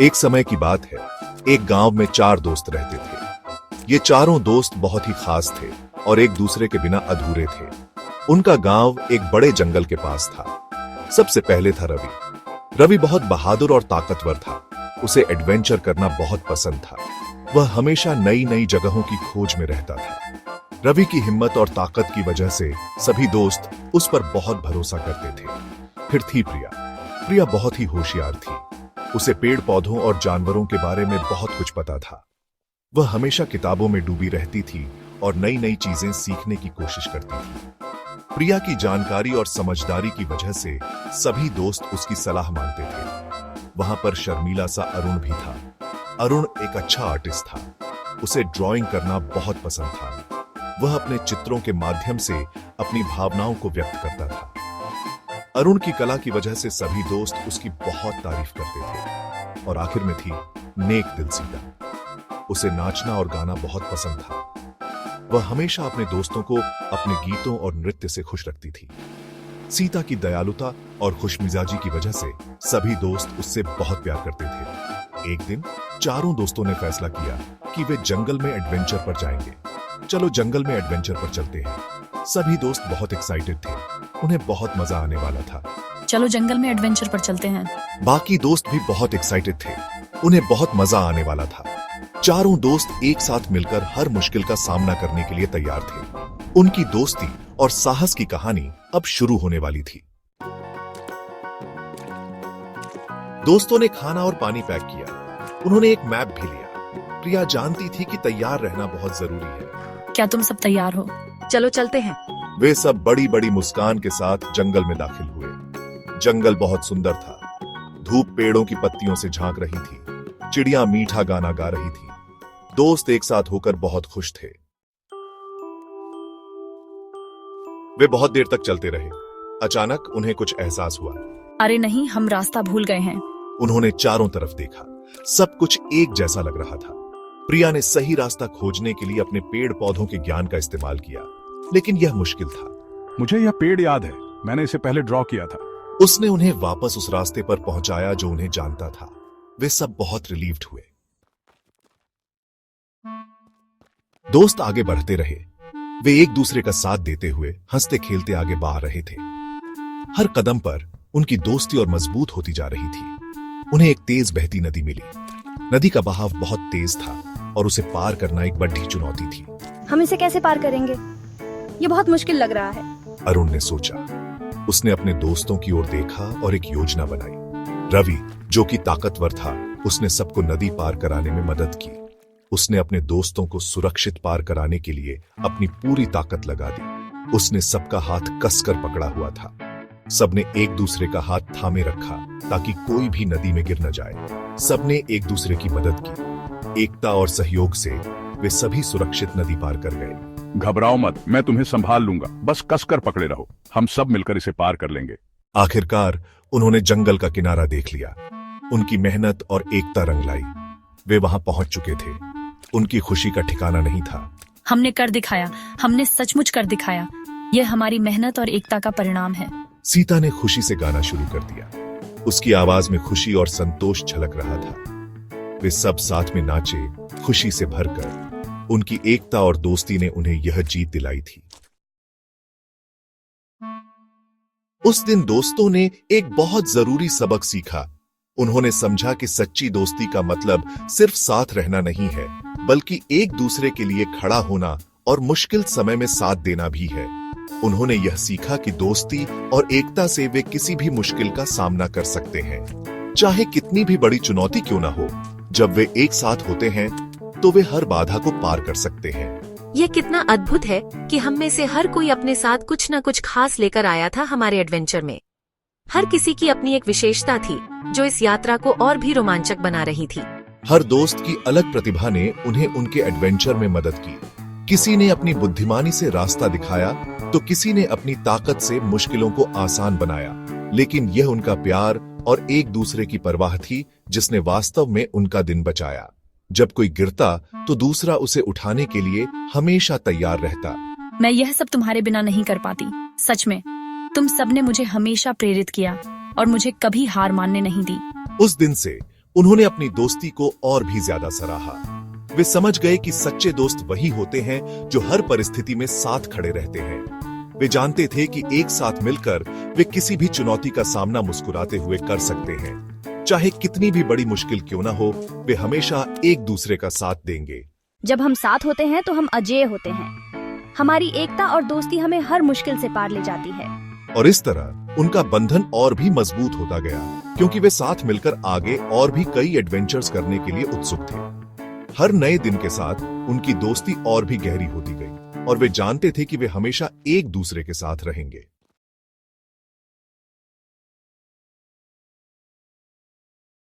एक समय की बात है, एक गांव में 4 दोस्त रहते थे। ये चारों दोस्त बहुत ही खास थे और एक दूसरे के बिना अधूरे थे। उनका गांव एक बड़े जंगल के पास था। सबसे पहले था रवि। रवि बहुत बहादुर और ताकतवर था। उसे एडवेंचर करना बहुत पसंद था। वह हमेशा नई नई जगहों की खोज में रहता था। रवि की हिम्मत और ताकत की वजह से सभी दोस्त उस पर बहुत भरोसा करते थे। फिर थी प्रिया। प्रिया बहुत ही होशियार थी। उसे पेड़ पौधों और जानवरों के बारे में बहुत कुछ पता था। वह हमेशा किताबों में डूबी रहती थी और नई नई चीजें सीखने की कोशिश करती थी। प्रिया की जानकारी और समझदारी की वजह से सभी दोस्त उसकी सलाह मानते थे। वहां पर शर्मीला सा अरुण भी था। अरुण एक अच्छा आर्टिस्ट था। उसे ड्राइंग करना बहुत पसंद था। वह अपने चित्रों के माध्यम से अपनी भावनाओं को व्यक्त करता था। अरुण की कला की वजह से सभी दोस्त उसकी बहुत तारीफ करते थे। और आखिर में थी नेक दिल सीता। उसे नाचना और गाना बहुत पसंद था। वह हमेशा अपने दोस्तों को अपने गीतों और नृत्य से खुश रखती थी। सीता की दयालुता और खुशमिजाजी की वजह से सभी दोस्त उससे बहुत प्यार करते थे। एक दिन चारों दोस्तों ने फैसला किया कि वे जंगल में एडवेंचर पर जाएंगे। चलो जंगल में एडवेंचर पर चलते हैं। सभी दोस्त बहुत एक्साइटेड थे। उन्हें बहुत मजा आने वाला था। चलो जंगल में एडवेंचर पर चलते हैं। बाकी दोस्त भी बहुत एक्साइटेड थे। उन्हें बहुत मजा आने वाला था। चारों दोस्त एक साथ मिलकर हर मुश्किल का सामना करने के लिए तैयार थे। उनकी दोस्ती और साहस की कहानी अब शुरू होने वाली थी। दोस्तों ने खाना और पानी पैक किया। उन्होंने एक मैप भी लिया। प्रिया जानती थी कि तैयार रहना बहुत जरूरी है। क्या तुम सब तैयार हो? चलो चलते हैं। वे सब बड़ी बड़ी मुस्कान के साथ जंगल में दाखिल हुए। जंगल बहुत सुंदर था। धूप पेड़ों की पत्तियों से झांक रही थी। चिड़िया मीठा गाना गा रही थी। दोस्त एक साथ होकर बहुत खुश थे। वे बहुत देर तक चलते रहे। अचानक उन्हें कुछ एहसास हुआ। अरे नहीं, हम रास्ता भूल गए हैं। उन्होंने चारों तरफ देखा। सब कुछ एक जैसा लग रहा था। प्रिया ने सही रास्ता खोजने के लिए अपने पेड़ पौधों के ज्ञान का इस्तेमाल किया, लेकिन यह मुश्किल था। मुझे यह पेड़ याद है, मैंने इसे पहले ड्रॉ किया था। उसने उन्हें वापस उस रास्ते पर पहुंचाया जो उन्हें जानता था। वे सब बहुत रिलीव्ड हुए। दोस्त आगे बढ़ते रहे। वे एक दूसरे का साथ देते हुए हंसते खेलते आगे बढ़ रहे थे। हर कदम पर उनकी दोस्ती और मजबूत होती जा रही थी। उन्हें एक तेज बहती नदी मिली। नदी का बहाव बहुत तेज था और उसे पार करना एक बड़ी चुनौती थी। हम इसे कैसे पार करेंगे? ये बहुत मुश्किल लग रहा है। अरुण ने सोचा। उसने अपने दोस्तों की ओर देखा और एक योजना बनाई। रवि, जो कि ताकतवर था, उसने सबको नदी पार कराने में मदद की। उसने अपने दोस्तों को सुरक्षित पार कराने के लिए अपनी पूरी ताकत लगा दी। उसने सबका हाथ कसकर पकड़ा हुआ था। सबने एक दूसरे का हाथ थामे रखा ताकि कोई भी नदी में गिर न जाए। सबने एक दूसरे की मदद की। एकता और सहयोग से वे सभी सुरक्षित नदी पार कर गए। घबराओ मत, मैं तुम्हें संभाल लूंगा, बस कसकर पकड़े रहो। हम सब मिलकर इसे पार कर लेंगे। आखिरकार उन्होंने जंगल का किनारा देख लिया। उनकी मेहनत और एकता रंग लाई। वे वहां पहुंच चुके थे। उनकी खुशी का ठिकाना नहीं था। हमने कर दिखाया, हमने सचमुच कर दिखाया। यह हमारी मेहनत और एकता का परिणाम है। सीता ने खुशी से गाना शुरू कर दिया। उसकी आवाज में खुशी और संतोष झलक रहा था। वे सब साथ में नाचे, खुशी से भरकर। उनकी एकता और दोस्ती ने उन्हें यह जीत दिलाई थी। उस दिन दोस्तों ने एक बहुत जरूरी सबक सीखा। उन्होंने समझा कि सच्ची दोस्ती का मतलब सिर्फ साथ रहना नहीं है, बल्कि एक दूसरे के लिए खड़ा होना और मुश्किल समय में साथ देना भी है। उन्होंने यह सीखा कि दोस्ती और एकता से वे किसी भी मुश्किल का सामना कर सकते हैं, चाहे कितनी भी बड़ी चुनौती क्यों ना हो। जब वे एक साथ होते हैं तो वे हर बाधा को पार कर सकते हैं। ये कितना अद्भुत है कि हम में से हर कोई अपने साथ कुछ न कुछ खास लेकर आया था हमारे एडवेंचर में। हर किसी की अपनी एक विशेषता थी जो इस यात्रा को और भी रोमांचक बना रही थी। हर दोस्त की अलग प्रतिभा ने उन्हें उनके एडवेंचर में मदद की। किसी ने अपनी बुद्धिमानी से रास्ता दिखाया तो किसी ने अपनी ताकत से मुश्किलों को आसान बनाया। लेकिन यह उनका प्यार और एक दूसरे की परवाह थी जिसने वास्तव में उनका दिन बचाया। जब कोई गिरता तो दूसरा उसे उठाने के लिए हमेशा तैयार रहता। मैं यह सब तुम्हारे बिना नहीं कर पाती। सच में तुम सबने मुझे हमेशा प्रेरित किया और मुझे कभी हार मानने नहीं दी। उस दिन से उन्होंने अपनी दोस्ती को और भी ज्यादा सराहा। वे समझ गए कि सच्चे दोस्त वही होते हैं जो हर परिस्थिति में साथ खड़े रहते हैं। वे जानते थे कि एक साथ मिलकर वे किसी भी चुनौती का सामना मुस्कुराते हुए कर सकते हैं। चाहे कितनी भी बड़ी मुश्किल क्यों ना हो, वे हमेशा एक दूसरे का साथ देंगे। जब हम साथ होते हैं तो हम अजेय होते हैं। हमारी एकता और दोस्ती हमें हर मुश्किल से पार ले जाती है। और इस तरह उनका बंधन और भी मजबूत होता गया, क्योंकि वे साथ मिलकर आगे और भी कई एडवेंचर्स करने के लिए उत्सुक थे। हर नए दिन के साथ उनकी दोस्ती और भी गहरी होती गई और वे जानते थे कि वे हमेशा एक दूसरे के साथ रहेंगे।